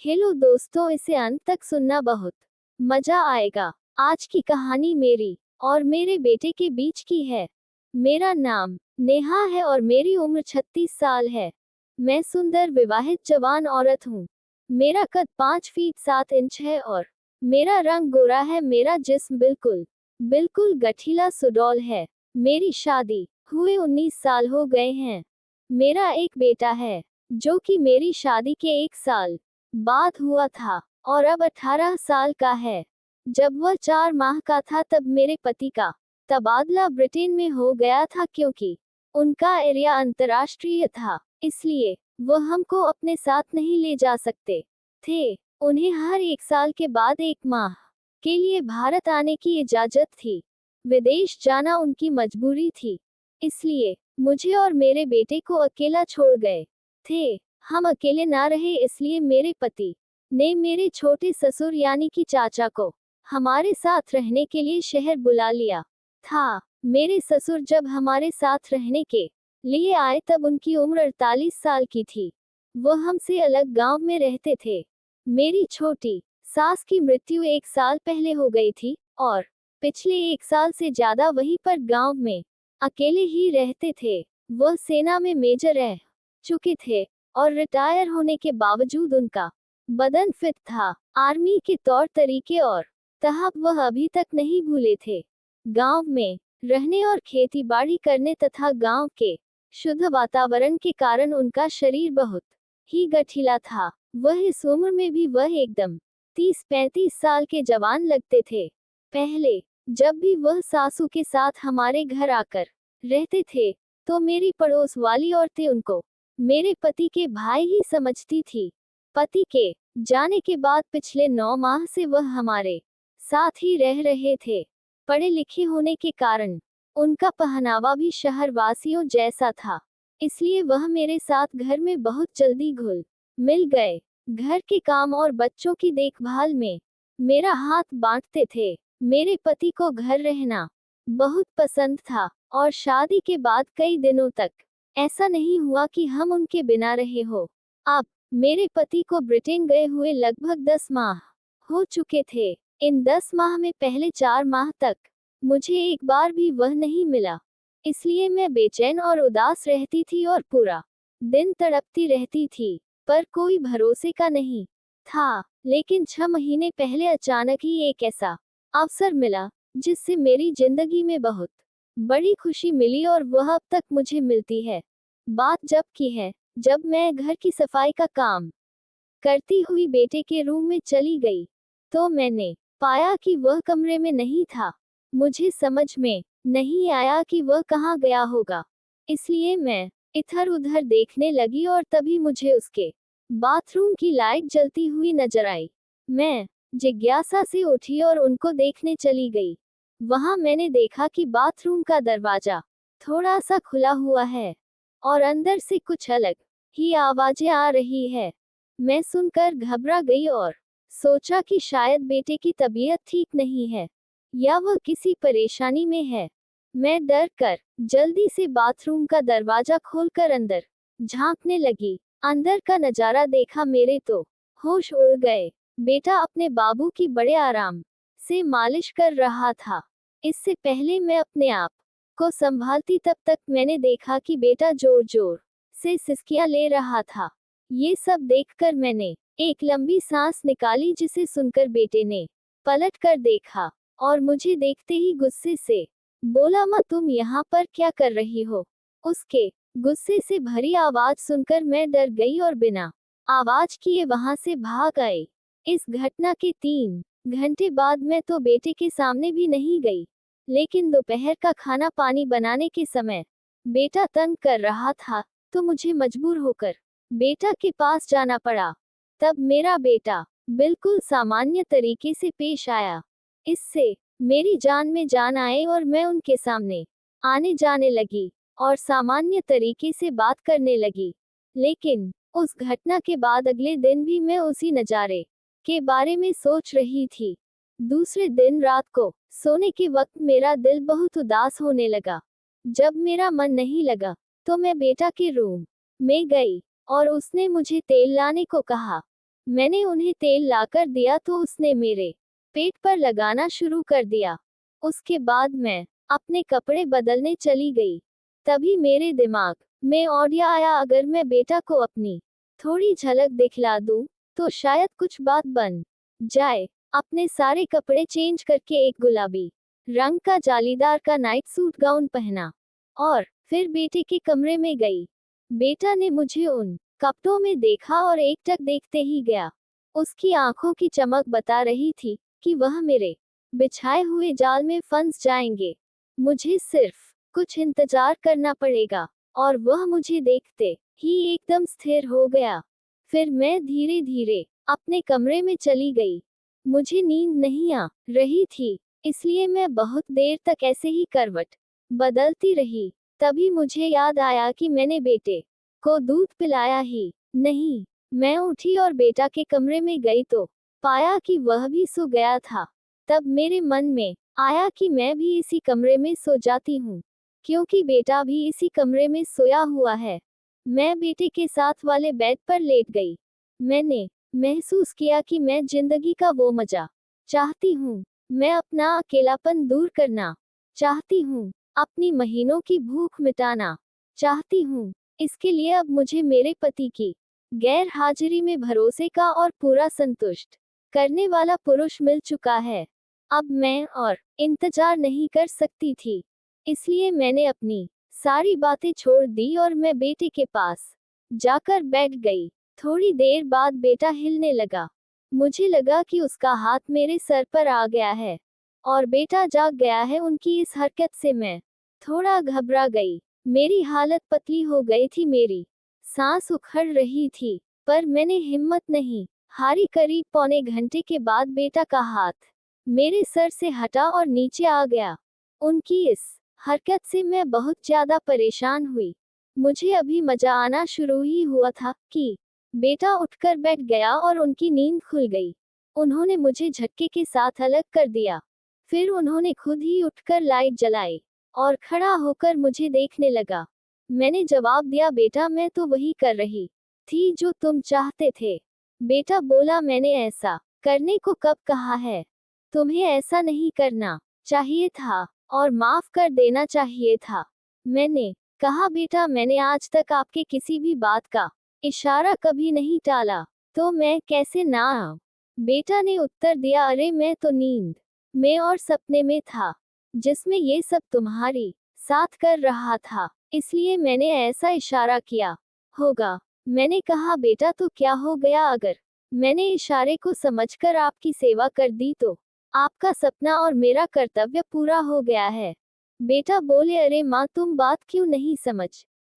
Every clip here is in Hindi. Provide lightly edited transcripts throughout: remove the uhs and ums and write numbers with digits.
हेलो दोस्तों, इसे अंत तक सुनना, बहुत मजा आएगा। आज की कहानी मेरी और मेरे बेटे के बीच की है। मेरा नाम नेहा है और मेरी उम्र 36 साल है। मैं सुंदर विवाहित जवान औरत हूँ। मेरा कद 5 फीट 7 इंच है और मेरा रंग गोरा है। मेरा जिस्म बिल्कुल बिल्कुल गठीला सुडौल है। मेरी शादी हुए 19 साल हो गए हैं। मेरा एक बेटा है जो कि मेरी शादी के 1 साल बाद हुआ था और अब 18 साल का है। जब वह 4 माह का था तब मेरे पति का तबादला ब्रिटेन में हो गया था, क्योंकि उनका एरिया अंतर्राष्ट्रीय था, इसलिए वह हमको अपने साथ नहीं ले जा सकते थे। उन्हें हर 1 साल के बाद 1 माह के लिए भारत आने की इजाजत थी। विदेश जाना उनकी मजबूरी थी, इसलिए मुझे और मेरे बेटे को अकेला छोड़ गए थे। हम अकेले ना रहे, इसलिए मेरे पति ने मेरे छोटे ससुर यानी कि चाचा को हमारे साथ रहने के लिए शहर बुला लिया था। मेरे ससुर जब हमारे साथ रहने के लिए आए तब उनकी उम्र 48 साल की थी। वह हमसे अलग गांव में रहते थे। मेरी छोटी सास की मृत्यु 1 साल पहले हो गई थी और पिछले 1 साल से ज्यादा वहीं पर गांव में अकेले ही रहते थे। वह सेना में मेजर रह चुके थे और रिटायर होने के बावजूद उनका बदन फिट था। आर्मी के तौर तरीके और तहब वह अभी तक नहीं भूले थे। गांव में रहने और खेती बाड़ी करने तथा गांव के शुद्ध वातावरण के कारण उनका शरीर बहुत ही गठीला था। वह इस उम्र में भी वह एकदम 30-35 साल के जवान लगते थे। पहले जब भी वह सासू के साथ हमारे घर आकर रहते थे तो मेरी पड़ोस वाली औरतें उनको मेरे पति के भाई ही समझती थी। पति के जाने के बाद पिछले 9 माह से वह हमारे साथ ही रह रहे थे। पढ़े लिखे होने के कारण उनका पहनावा भी शहरवासियों जैसा था, इसलिए वह मेरे साथ घर में बहुत जल्दी घुल मिल गए। घर के काम और बच्चों की देखभाल में मेरा हाथ बांटते थे। मेरे पति को घर रहना बहुत पसंद था और शादी के बाद कई दिनों तक ऐसा नहीं हुआ कि हम उनके बिना रहे हो। अब मेरे पति को ब्रिटेन गए हुए लगभग 10 माह हो चुके थे। इन 10 माह में पहले 4 माह तक मुझे एक बार भी वह नहीं मिला, इसलिए मैं बेचैन और उदास रहती थी और पूरा दिन तड़पती रहती थी, पर कोई भरोसे का नहीं था। लेकिन 6 महीने पहले अचानक ही एक ऐसा अवसर मिला जिससे मेरी जिंदगी में बहुत बड़ी खुशी मिली और वह अब तक मुझे मिलती है। बात जब की है जब मैं घर की सफाई का काम करती हुई बेटे के रूम में चली गई, तो मैंने पाया कि वह कमरे में नहीं था। मुझे समझ में नहीं आया कि वह कहाँ गया होगा, इसलिए मैं इधर उधर देखने लगी और तभी मुझे उसके बाथरूम की लाइट जलती हुई नजर आई। मैं जिज्ञासा से उठी और उनको देखने चली गई। वहां मैंने देखा कि बाथरूम का दरवाजा थोड़ा सा खुला हुआ है और अंदर से कुछ अलग ही आवाजें आ रही है। मैं सुनकर घबरा गई और सोचा कि शायद बेटे की तबीयत ठीक नहीं है या वह किसी परेशानी में है। मैं डर कर जल्दी से बाथरूम का दरवाजा खोलकर अंदर झांकने लगी। अंदर का नजारा देखा, मेरे तो होश उड़ गए। बेटा अपने बाबू की बड़े आराम से मालिश कर रहा था। इससे पहले मैं अपने आप को संभालती तब तक मैंने देखा कि बेटा जोर जोर से सिसकियां ले रहा था। ये सब देखकर मैंने एक लंबी सांस निकाली, जिसे सुनकर बेटे ने पलट कर देखा और मुझे देखते ही गुस्से से बोला, माँ तुम यहाँ पर क्या कर रही हो? उसके गुस्से से भरी आवाज सुनकर मैं डर गई और बिना आवाज किए वहां से भाग आई। इस घटना के 3 घंटे बाद मैं तो बेटे के सामने भी नहीं गई, लेकिन दोपहर का खाना पानी बनाने के समय बेटा तंग कर रहा था तो मुझे मजबूर होकर बेटा के पास जाना पड़ा। तब मेरा बेटा बिल्कुल सामान्य तरीके से पेश आया। इससे मेरी जान में जान आए और मैं उनके सामने आने जाने लगी और सामान्य तरीके से बात करने लगी। लेकिन उस घटना के बाद अगले दिन भी मैं उसी नज़ारे के बारे में सोच रही थी। दूसरे दिन रात को सोने के वक्त मेरा दिल बहुत उदास होने लगा। जब मेरा मन नहीं लगा तो मैं बेटा के रूम में गई और उसने मुझे तेल लाने को कहा। मैंने उन्हें तेल लाकर दिया तो उसने मेरे पेट पर लगाना शुरू कर दिया। उसके बाद मैं अपने कपड़े बदलने चली गई। तभी मेरे दिमाग में आइडिया आया, अगर मैं बेटा को अपनी थोड़ी झलक दिखला दूं, तो शायद कुछ बात बन जाए। अपने सारे कपड़े चेंज करके एक गुलाबी रंग का जालीदार का नाइट सूट गाउन पहना और फिर बेटे के कमरे में गई। बेटा ने मुझे उन कपड़ों में देखा और एकटक देखते ही गया। उसकी आंखों की चमक बता रही थी कि वह मेरे बिछाए हुए जाल में फंस जाएंगे। मुझे सिर्फ कुछ इंतजार करना पड़ेगा और वह मुझे देखते ही एकदम स्थिर हो गया। फिर मैं धीरे धीरे अपने कमरे में चली गई। मुझे नींद नहीं आ रही थी, इसलिए मैं बहुत देर तक ऐसे ही करवट बदलती रही। तभी मुझे याद आया कि मैंने बेटे को दूध पिलाया ही नहीं। मैं उठी और बेटा के कमरे में गई तो पाया कि वह भी सो गया था। तब मेरे मन में आया कि मैं भी इसी कमरे में सो जाती हूँ, क्योंकि बेटा भी इसी कमरे में सोया हुआ है। मैं बेटे के साथ वाले बेड पर लेट गई। मैंने महसूस किया कि मैं जिंदगी का वो मजा चाहती हूँ। मैं अपना अकेलापन दूर करना चाहती हूँ, अपनी महीनों की भूख मिटाना चाहती हूँ। इसके लिए अब मुझे मेरे पति की गैर हाजिरी में भरोसे का और पूरा संतुष्ट करने वाला पुरुष मिल चुका है। अब मैं और इंतजार नहीं कर सकती थी, इसलिए मैंने अपनी सारी बातें छोड़ दी और मैं बेटे के पास जाकर बैठ गई। थोड़ी देर बाद बेटा हिलने लगा। मुझे लगा कि उसका हाथ मेरे सर पर आ गया है और बेटा जाग गया है। उनकी इस हरकत से मैं थोड़ा घबरा गई। मेरी हालत पतली हो गई थी, मेरी सांस उखड़ रही थी, पर मैंने हिम्मत नहीं हारी। करीब पौने घंटे के बाद बेटा का हाथ मेरे सर से हटा और नीचे आ गया। उनकी इस हरकत से मैं बहुत ज्यादा परेशान हुई। मुझे अभी मजा आना शुरू ही हुआ था कि बेटा उठकर बैठ गया और उनकी नींद खुल गई। उन्होंने मुझे झटके के साथ अलग कर दिया। फिर उन्होंने खुद ही उठकर लाइट जलाई और खड़ा होकर मुझे देखने लगा। मैंने जवाब दिया, बेटा मैं तो वही कर रही थी जो तुम चाहते थे। बेटा बोला, मैंने ऐसा करने को कब कहा है? तुम्हें ऐसा नहीं करना चाहिए था और माफ कर देना चाहिए था। मैंने कहा, बेटा मैंने आज तक आपके किसी भी बात का इशारा कभी नहीं टाला, तो मैं कैसे ना आऊं? बेटा ने उत्तर दिया, अरे मैं तो नींद में और सपने में था, जिसमें ये सब तुम्हारी साथ कर रहा था, इसलिए मैंने ऐसा इशारा किया होगा। मैंने कहा, बेटा तो क्या हो गया अगर मैंने इशारे को समझकर आपकी सेवा कर दी तो? आपका सपना और मेरा कर्तव्य पूरा हो गया है। बेटा बोले, अरे माँ तुम बात क्यों नहीं समझ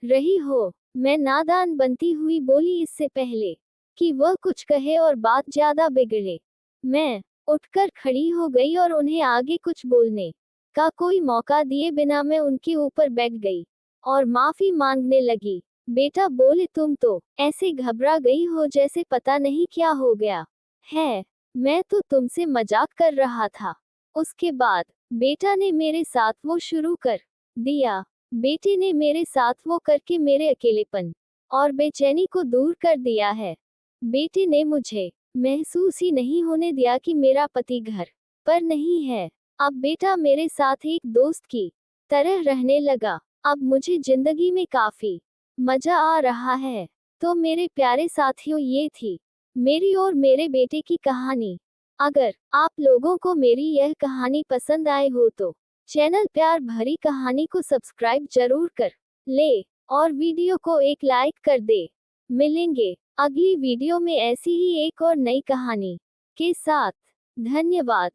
रही हो? मैं नादान बनती हुई बोली, इससे पहले कि वह कुछ कहे और बात ज्यादा बिगड़े, मैं उठकर खड़ी हो गई और उन्हें आगे कुछ बोलने का कोई मौका दिए बिना मैं उनके ऊपर बैठ गई और माफी मांगने लगी। बेटा बोले, तुम तो ऐसे घबरा गई हो जैसे पता नहीं क्या हो गया है। मैं तो तुमसे मजाक कर रहा था। उसके बाद बेटा ने मेरे साथ वो शुरू कर दिया। बेटे ने मेरे साथ वो करके मेरे अकेलेपन और बेचैनी को दूर कर दिया है। बेटे ने मुझे महसूस ही नहीं होने दिया कि मेरा पति घर पर नहीं है। अब बेटा मेरे साथ एक दोस्त की तरह रहने लगा। अब मुझे जिंदगी में काफी मजा आ रहा है। तो मेरे प्यारे साथियों, ये थी मेरी और मेरे बेटे की कहानी। अगर आप लोगों को मेरी यह कहानी पसंद आए हो तो चैनल प्यार भरी कहानी को सब्सक्राइब जरूर कर ले और वीडियो को एक लाइक कर दे। मिलेंगे अगली वीडियो में ऐसी ही एक और नई कहानी के साथ। धन्यवाद।